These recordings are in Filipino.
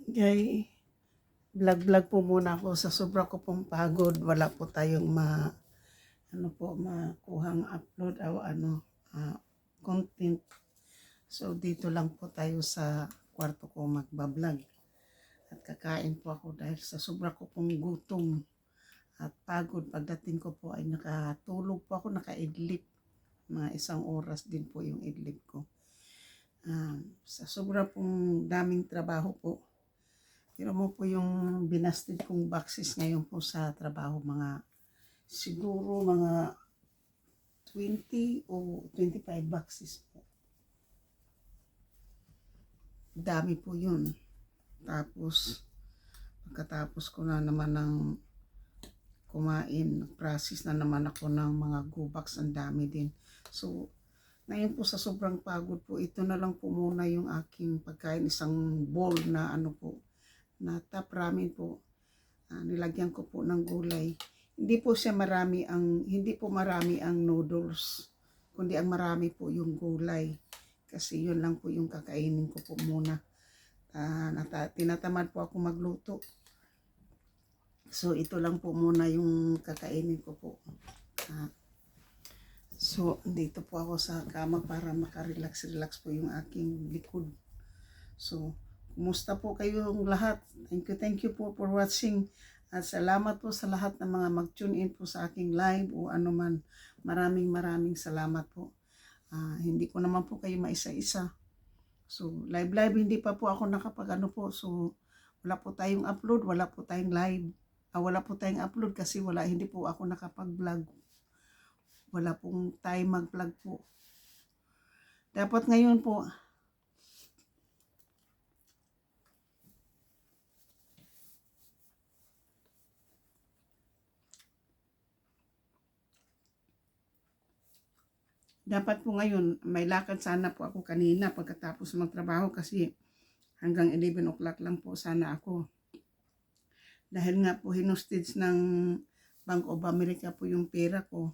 Gay, vlog-vlog po muna ako sa sobra ko pong pagod. Wala po tayong makuhang upload o content. So dito lang po tayo sa kwarto ko magbablog. At kakain po ako dahil sa sobra ko pong gutom at pagod. Pagdating ko po ay nakatulog po ako, nakaidlip. Mga 1 oras din po yung idlip ko. Sa sobra pong daming trabaho po. Pero mo po yung binasted kong boxes ngayon po sa trabaho, siguro mga 20 o 25 boxes po. Dami po yun. Tapos, pagkatapos ko na naman ng kumain, process na naman ako ng mga go box, ang dami din. So, ngayon po sa sobrang pagod po, ito na lang po muna yung aking pagkain, isang bowl na na top ramen po. Nilagyan ko po ng gulay. Hindi po marami ang noodles, kundi ang marami po yung gulay. Kasi yun lang po yung kakainin ko po muna. Tinatamad po ako magluto. So ito lang po muna yung kakainin ko po. So dito po ako sa kama para makarelax po yung aking likod. So kumusta po kayong lahat? Thank you po for watching. At salamat po sa lahat ng mga mag-tune in po sa aking live o anuman. Maraming salamat po. Hindi ko naman po kayo maisa-isa. So live hindi pa po ako So wala po tayong upload, wala po tayong live. Wala po tayong upload kasi hindi po ako nakapag-vlog. Wala pong time mag-vlog po. Dapat ngayon po, may lakad sana po ako kanina pagkatapos magtrabaho kasi hanggang 11 o'clock lang po sana ako. Dahil nga po hinostage ng Bank of America po yung pera ko.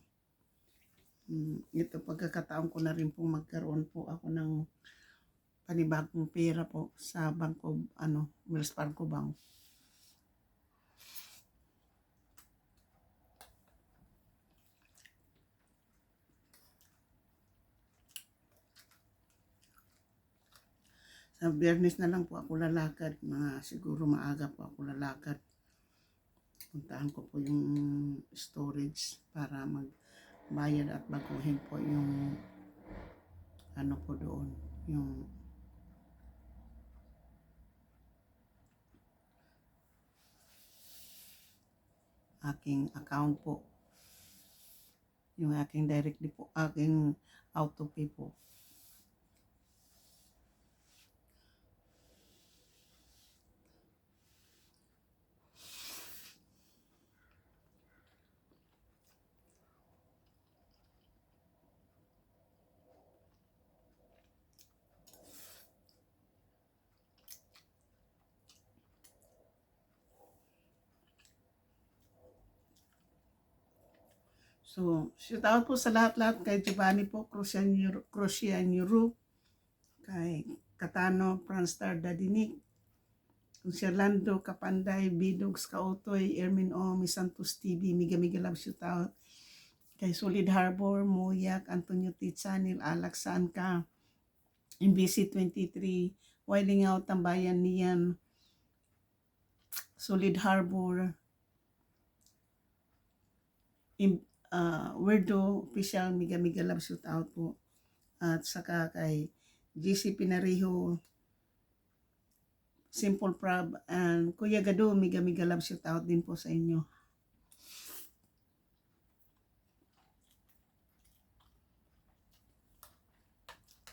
Ito pagkakataon ko na rin po magkaroon po ako ng panibagong pera po sa Bank of Wells Fargo Bank. Sa Biyernes na lang po ako lalakad, siguro maaga po ako lalakad. Puntahan ko po yung storage para magbayad at baguhin po yung po doon, yung aking account po, yung aking directly po, aking auto pay po. So, shout out po sa lahat-lahat kay Giovanni po, Crucian Europe, kay Katano, Franstar Dadinik, Sherlando Kapanday, Bidogs Kautoy, Ermin Omi, Santos TV, Miga Love shout out, kay Solid Harbor, Moyak, Antonio T. Chanel, Alex Sanka, MBC 23, Wilding Out, Tambayan Niyan, Solid Harbor, Weirdo Official, Miga Love shout out po. At saka kay GC Pinariho, Simple Prab, and Kuya Gado, Miga Love shout out din po sa inyo.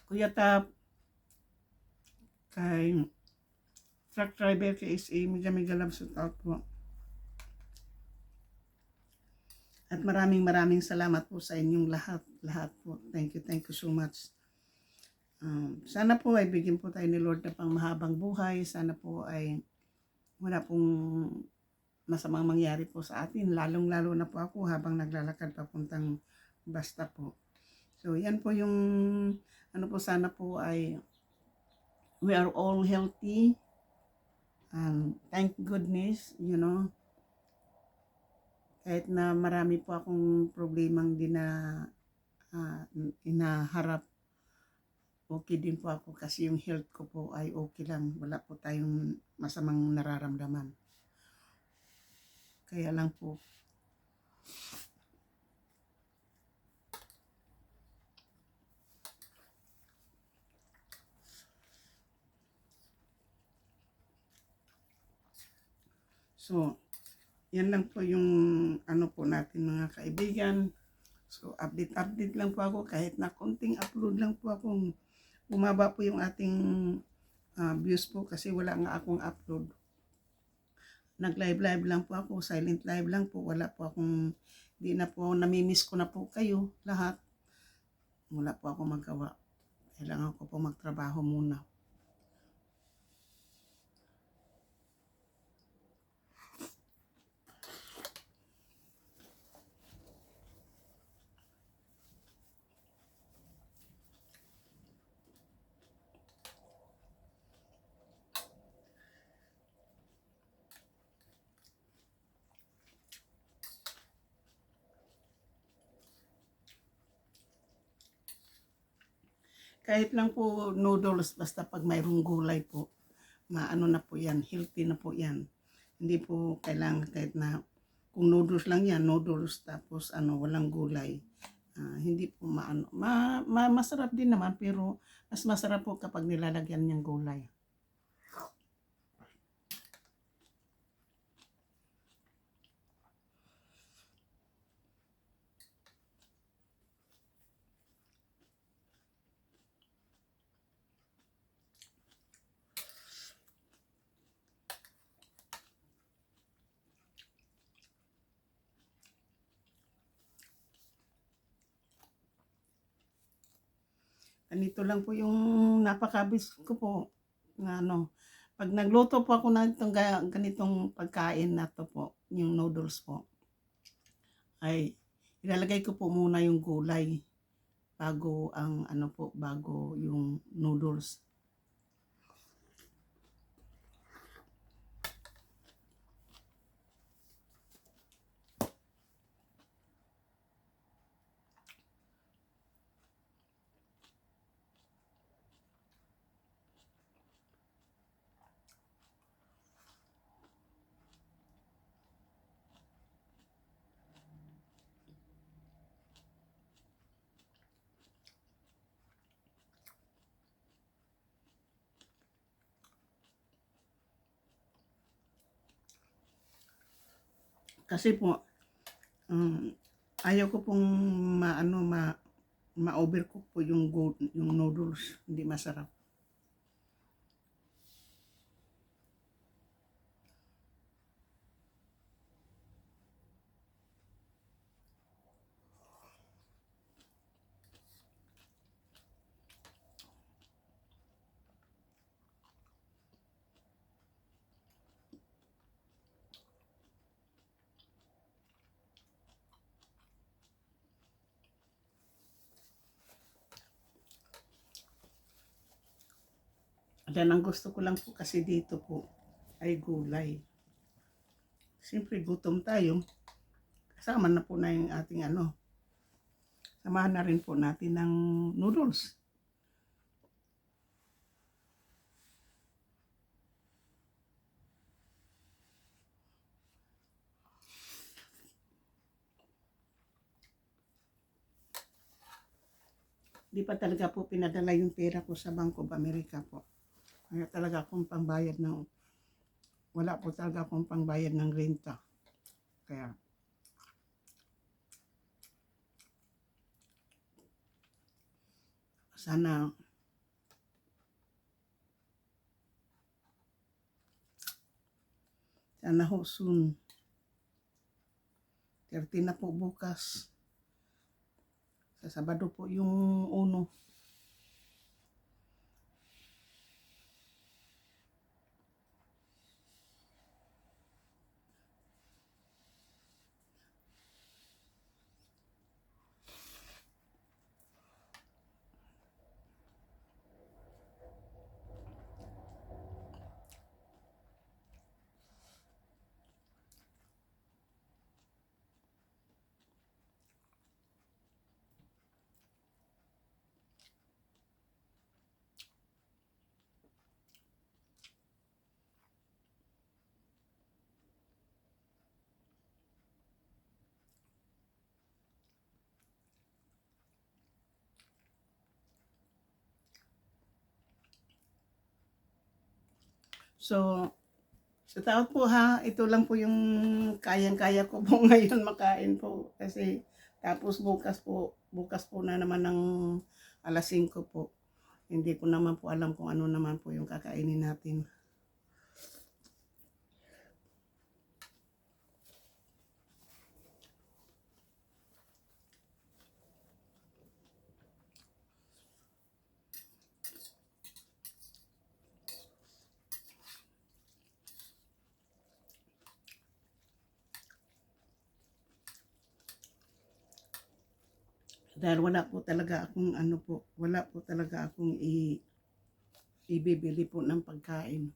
Kuya Tap, kay Truck Driver KSA, Miga Love shout out po. At maraming salamat po sa inyong lahat po. Thank you so much. Sana po ay bigyan po tayo ni Lord na pang mahabang buhay. Sana po ay wala pong masamang mangyari po sa atin. Lalong-lalo na po ako habang naglalakad papuntang basta po. So yan po yung sana po ay we are all healthy Thank goodness, kahit na marami po akong problemang ah, inaharap, okay din po ako kasi yung health ko po ay okay lang. Wala po tayong masamang nararamdaman. Kaya lang po, so, yan lang po yung ano po natin mga kaibigan. So, update lang po ako kahit na konting upload lang po akong bumaba po yung ating views po kasi wala nga akong upload. Nag-live lang po ako, silent live lang po. Wala po akong, di na po, namimiss ko na po kayo lahat. Wala po ako magawa. Kailangan ko po magtrabaho muna. Kahit lang po noodles, basta pag mayroong gulay po, maano na po yan, healthy na po yan. Hindi po kailangan kahit na kung noodles lang yan, noodles tapos walang gulay. Hindi po masarap din naman pero mas masarap po kapag nilalagyan niyang gulay. Ganito lang po yung napakabis ko po na pag nagluto po ako ng ganitong pagkain na to po, yung noodles po, ay ilalagay ko po muna yung gulay bago ang bago yung noodles. Kasi po, ayaw ko pong ma-overcook po yung noodles, hindi masarap. Then ang gusto ko lang po kasi dito po ay gulay. Siyempre gutom tayo, kasama na po na yung ating samahan na rin po natin ng noodles. Di pa talaga po pinadala yung pera ko sa Bank of America po. Kaya talaga akong pangbayad wala po talaga akong pangbayad ng renta. Kaya, sana ho soon. 30 na po bukas. Sa Sabado po yung uno. So, shout out po ha. Ito lang po yung kayang-kaya ko po ngayon makain po. Kasi tapos bukas po na naman ng alas 5 po. Hindi ko naman po alam kung ano naman po yung kakainin natin. Dahil wala po talaga akong ano po, wala po talaga akong ibibili po ng pagkain.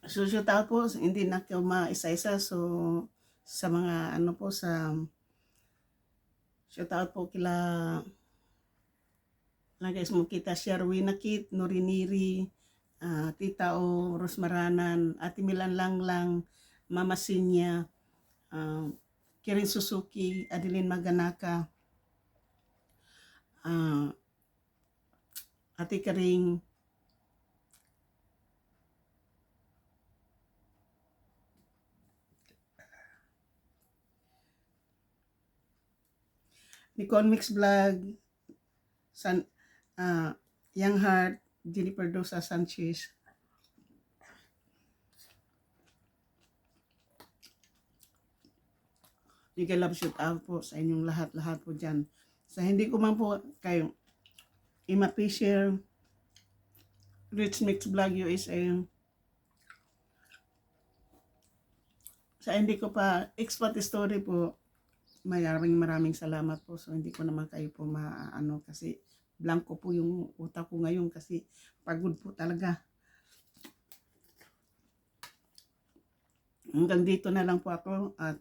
So, shout out po, hindi na kayo maisa-isa. So, sa mga ano po, shout out po kila guys mo kita Sherwina Kit, Noriniri, Tita O, Rosmaranan, Ate Milan Langlang, Mama Sinya, Kirin Suzuki, Adeline Maganaka, Ate Karing, Nicole Mix Vlog, Young Heart, Jennifer Dosa Sanchez. Mega love shout out po sa inyong lahat po dyan. Sa hindi ko man po kayo, Ima Fisher, Rich Mix Vlog USA. Sa hindi ko pa expert story po, maraming salamat po. So hindi ko naman kayo po maano kasi blanco po yung utak ko ngayon kasi pagod po talaga. Hanggang dito na lang po ako at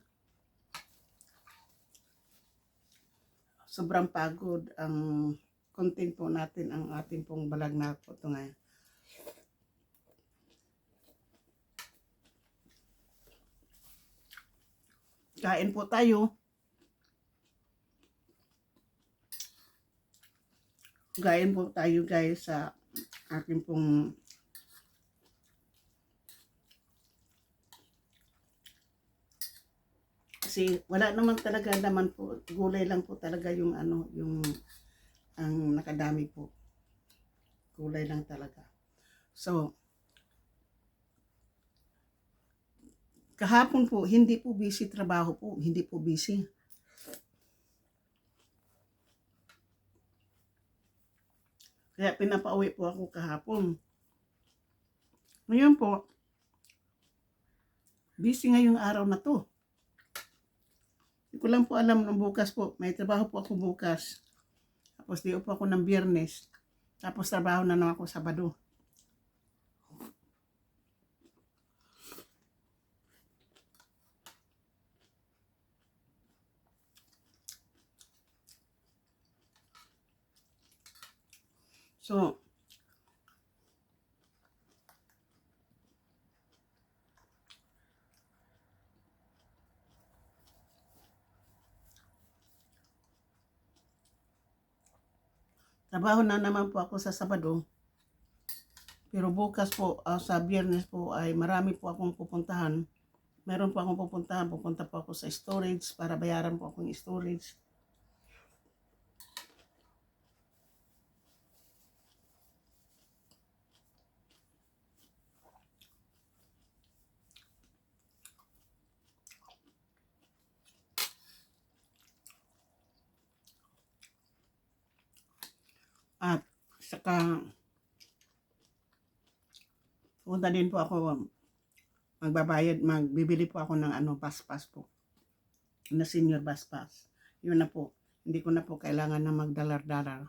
sobrang pagod ang content po natin ang ating pong balag na po ito ngayon. Kain po tayo. Kain po tayo guys sa ating pong kasi wala naman talaga naman po, gulay lang po talaga yung ano, yung ang nakadami po. Gulay lang talaga. So, kahapon po, hindi po busy trabaho po, hindi po busy. Kaya pinapauwi po ako kahapon. Ngayon po, busy ngayong araw na to. Hindi ko lang po alam nung bukas po, may trabaho po ako bukas. Tapos di po ako ng Biyernes. Tapos trabaho na naman ako Sabado. So, trabaho na naman po ako sa Sabado. Pero bukas po, sa Biyernes po ay marami po akong pupuntahan. Meron po akong pupuntahan, pupunta po ako sa storage para bayaran po akong storage. At saka punta din po ako magbibili po ako ng bus pass po. Na senior bus pass. Yun na po. Hindi ko na po kailangan na magdalar-dalar.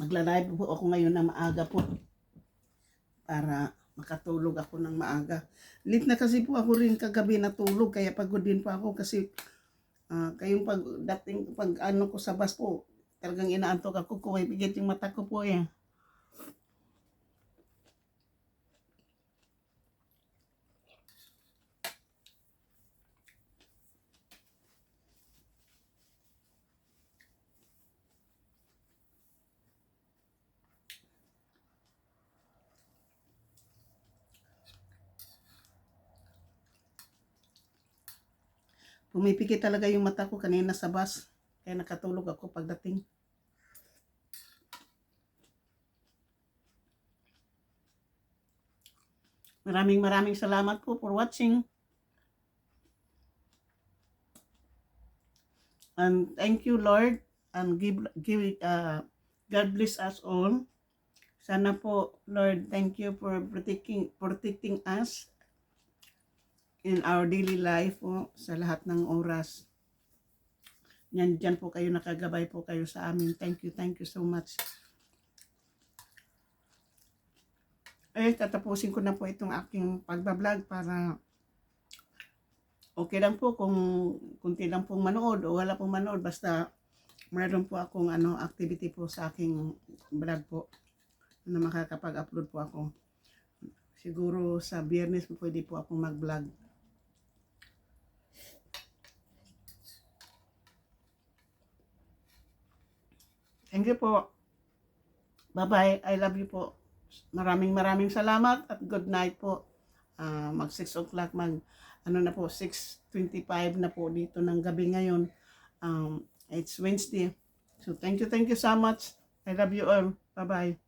Magla-live po ako ngayon na maaga po para makatulog ako ng maaga. Late na kasi po ako rin kagabi natulog kaya pagod din po ako kasi kayong pag ano ko sa bus po, talagang inaantok ako, kumipigit yung mata ko po eh. Pumipikit talaga yung mata ko kanina sa bus, kaya nakatulog ako pagdating. Maraming salamat po for watching. And thank you Lord, and God bless us all. Sana po Lord, thank you for protecting us in our daily life po, sa lahat ng oras. Diyan po kayo, nakagabay po kayo sa amin. Thank you so much. Tatapusin ko na po itong aking pagbablog para okay lang po kung kunti lang pong manood o wala pong manood, basta meron po akong activity po sa aking vlog po na makakapag-upload po ako. Siguro sa Biyernes po pwede po akong mag-vlog. Thank you po. Bye-bye. I love you po. Maraming salamat at good night po. Mag 6 o'clock, na po, 6:25 na po dito ng gabi ngayon. It's Wednesday. So thank you so much. I love you all. Bye-bye.